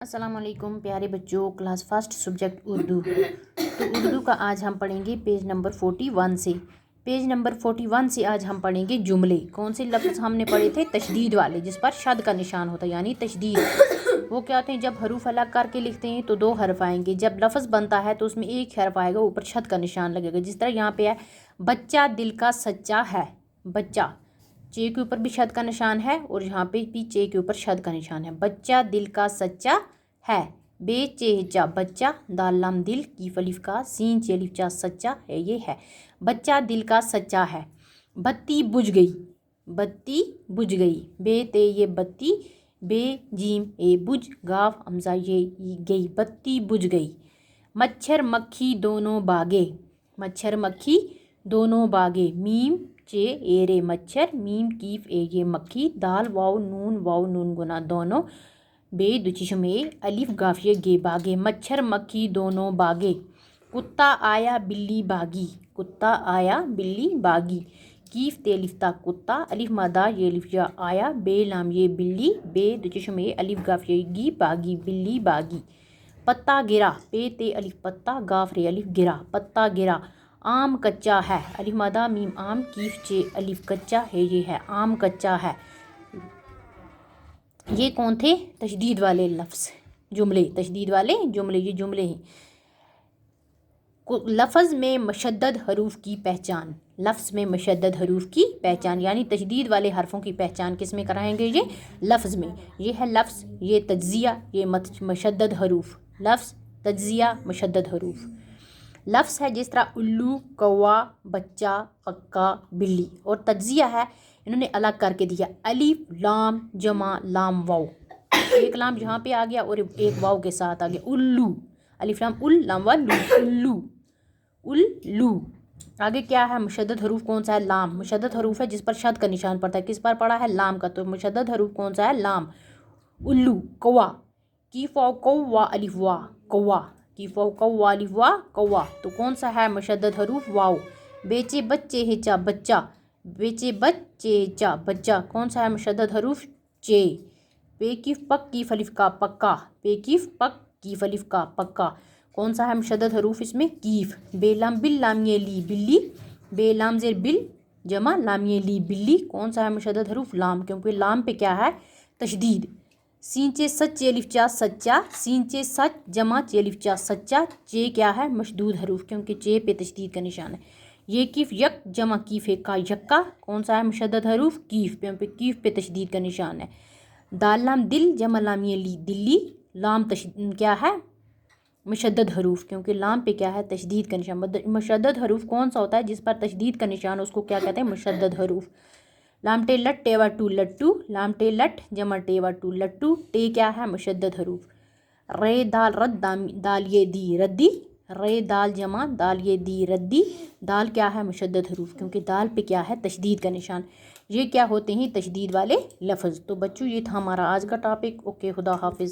अस्सलाम वालेकुम प्यारे बच्चों, क्लास फर्स्ट सब्जेक्ट उर्दू। तो उर्दू का आज हम पढ़ेंगे पेज नंबर 41 से। पेज नंबर 41 से आज हम पढ़ेंगे जुमले। कौन से लफ्ज़ हमने पढ़े थे? तशदीद वाले, जिस पर शद का निशान होता है, यानी तशदीद। वो क्या होते हैं? जब हरूफ अलग करके लिखते हैं तो दो हरफ आएंगे, जब लफ्ज़ बनता है तो उसमें एक हरफ आएगा, ऊपर शद का निशान लगेगा। जिस तरह यहाँ पे है, बच्चा दिल का सच्चा है। बच्चा, चे के ऊपर भी शद का निशान है और यहाँ पे भी चे के ऊपर शद का निशान है। बच्चा दिल का सच्चा है। बे चेचा बच्चा, दाल लाम दिल, कीफ अलिफ का, सीन चे अलिफ चा सच्चा है, ये है। बच्चा दिल का सच्चा है। बत्ती बुझ गई, बत्ती बुझ गई। बे ते ये बत्ती, बे जीम ए बुझ, गाफ हमजा ये गई, बत्ती बुझ गई। मच्छर मक्खी दोनों बागे, मच्छर मक्खी दोनों बागे। मीम चे ए रे मच्छर, मीम कीफ ए ये मक्खी, दाल वाव नून गुना दोनों, बे दुचिशमे अलिफ गाफिए गे बागे। मच्छर मक्खी दोनों बागे। कुत्ता आया बिल्ली भागी, कुत्ता आया बिल्ली भागी। कीफ तेलिफ्ता कुत्ता, अलिफ मादा ये लिफिया आया, बे लाम ये बिल्ली, बे दुचिशमे अलिफ गाफिए गी भागी, बिल्ली भागी। पत्ता गिरा, पे ते अलिफ पत्ता, गाफ रे अलिफ गिरा, पत्ता गिरा। आम कच्चा है, अलिफ मादा मीम आम, कीफ चे अलिफ कच्चा है, ये है, आम कच्चा है। ये कौन थे? तशदीद वाले लफ्ज़, जुमले, तशदीद वाले जुमले, ये जुमले हैं। लफ्ज़ में मशद्दद हरूफ की पहचान, लफ्ज़ में मशद्दद हरूफ की पहचान, यानी तशदीद वाले हरफों की पहचान किस में कराएंगे? ये लफ्ज़ में। ये है लफ्ज़, ये तज्जिया, ये मशद्दद हरूफ। लफ्ज़, तज्जिया, मशद्दद हरूफ। लफ्ज़ है जिस तरह उल्लू, कौवा, बच्चा, पक्का, बिल्ली। और तज्जिया है, इन्होंने अलग करके दिया, अलिफ लाम जमा लाम वाव, एक लाम यहाँ पे आ गया और एक वाव के साथ आ गया। उल्लू, अलिफ लाम उल लाम वा लू, उल्लू, उल्लू। आगे क्या है? मुशद्दद हरूफ कौन सा है? लाम। मुशद्दद हरूफ है जिस पर शद का निशान पड़ता है, किस पर पड़ा है? लाम का। तो मुशद्दद हरूफ कौन सा है? लाम। उल्लू, कौवा, कीफ वाव कौवा अलिफ वा, कौवा, कीफ वाव कौवा अलिफ वा, कौवा। तो कौन सा है मुशद्दद हरूफ? वाव। बेचे बच्चे हेचा बच्चा, बेचे बच्चे चा बच्चा, कौन सा है मुशद्दद हरूफ? चे। पे कीफ पक कीफ अलिफ का पक्का, पे कीफ पक कीफ अलिफ का पक्का, कौन सा है मुशद्दद हरूफ इसमें? कीफ। बेलाम बिल लाम ये ली बिल्ली, बेलाम जेर बिल जमा लाम ये ली बिल्ली, कौन सा है मुशद्दद हरूफ? लाम, क्योंकि लाम पे क्या है? तशदीद। सींचे सच चे अलिफ चा सच्चा, सींचे सच जमा चे अलिफ चा सच्चा, चे क्या है? मशदूद हरूफ, क्योंकि चे पे तशदीद का निशान है। ये कीफ यक जमा कीफ का यक्का, कौन सा है मुशद्दद हरूफ? कीफ, पे कीफ पे तशदीद का निशान है। दाल लाम दिल जमा लाम ये ली दिल्ली, लाम क्या है? मुशद्दद हरूफ, क्योंकि लाम पे क्या है? तशदीद का निशान। मुशद्दद हरूफ कौन सा होता है? जिस पर तशदीद का निशान, उसको क्या कहते हैं? मुशद्दद हरूफ। लाम टे लट टेवा टू लट्टू, लाम टे लट जमा टेवा टू लट्टू, टे क्या है? मुशद्दद हरूफ। रे दाल रद दाल ये दी रद्दी, रे दाल जमा दाल ये दी रद्दी, दाल क्या है? मुशद्दद हरूफ, क्योंकि दाल पे क्या है? तशदीद का निशान। ये क्या होते हैं? तशदीद वाले लफ्ज़। तो बच्चों, ये था हमारा आज का टॉपिक। ओके, खुदा हाफिज़।